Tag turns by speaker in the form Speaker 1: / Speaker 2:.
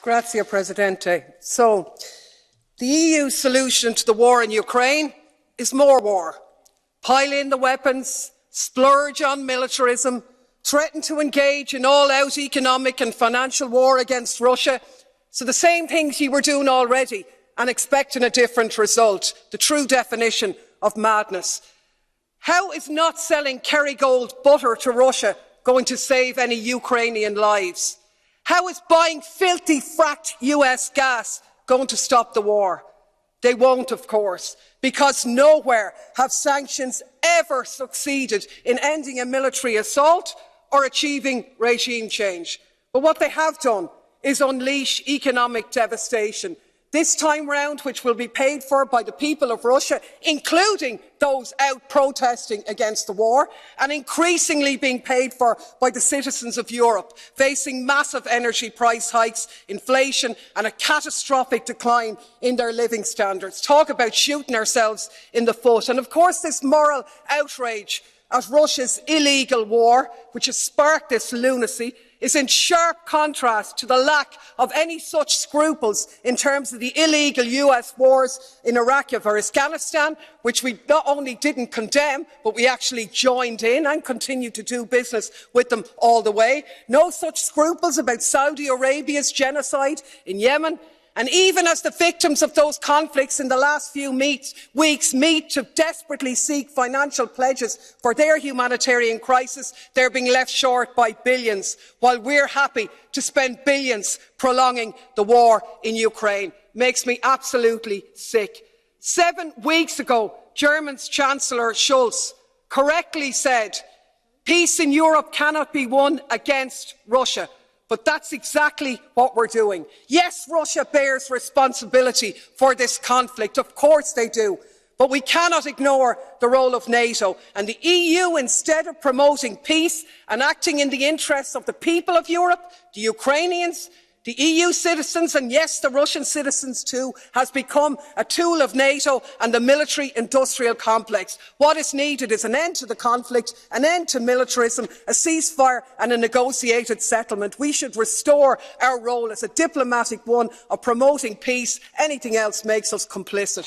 Speaker 1: Grazie, Presidente. So, the EU solution to the war in Ukraine is more war. Pile in the weapons, splurge on militarism, threaten to engage in all-out economic and financial war against Russia. So the same things you were doing already and expecting a different result. The true definition of madness. How is not selling Kerrygold butter to Russia going to save any Ukrainian lives? How is buying filthy fracked US gas going to stop the war? They won't, of course, because nowhere have sanctions ever succeeded in ending a military assault or achieving regime change. But what they have done is unleash economic devastation, this time round which will be paid for by the people of Russia, including those out protesting against the war, and increasingly being paid for by the citizens of Europe, facing massive energy price hikes, inflation and a catastrophic decline in their living standards. Talk about shooting ourselves in the foot. And of course this moral outrage at Russia's illegal war, which has sparked this lunacy, is in sharp contrast to the lack of any such scruples in terms of the illegal US wars in Iraq or Afghanistan, which we not only didn't condemn, but we actually joined in and continue to do business with them all the way. No such scruples about Saudi Arabia's genocide in Yemen. And even as the victims of those conflicts in the last few weeks meet to desperately seek financial pledges for their humanitarian crisis, they're being left short by billions, while we're happy to spend billions prolonging the war in Ukraine. Makes me absolutely sick. 7 weeks ago, Germany's Chancellor Scholz correctly said, peace in Europe cannot be won against Russia. But that's exactly what we're doing. Yes, Russia bears responsibility for this conflict. Of course they do. But we cannot ignore the role of Nato. And the EU, instead of promoting peace and acting in the interests of the people of Europe, the Ukrainians, the EU citizens, and yes, the Russian citizens too, has become a tool of Nato and the military-industrial complex. What is needed is an end to the conflict, an end to militarism, a ceasefire and a negotiated settlement. We should restore our role as a diplomatic one of promoting peace. Anything else makes us complicit.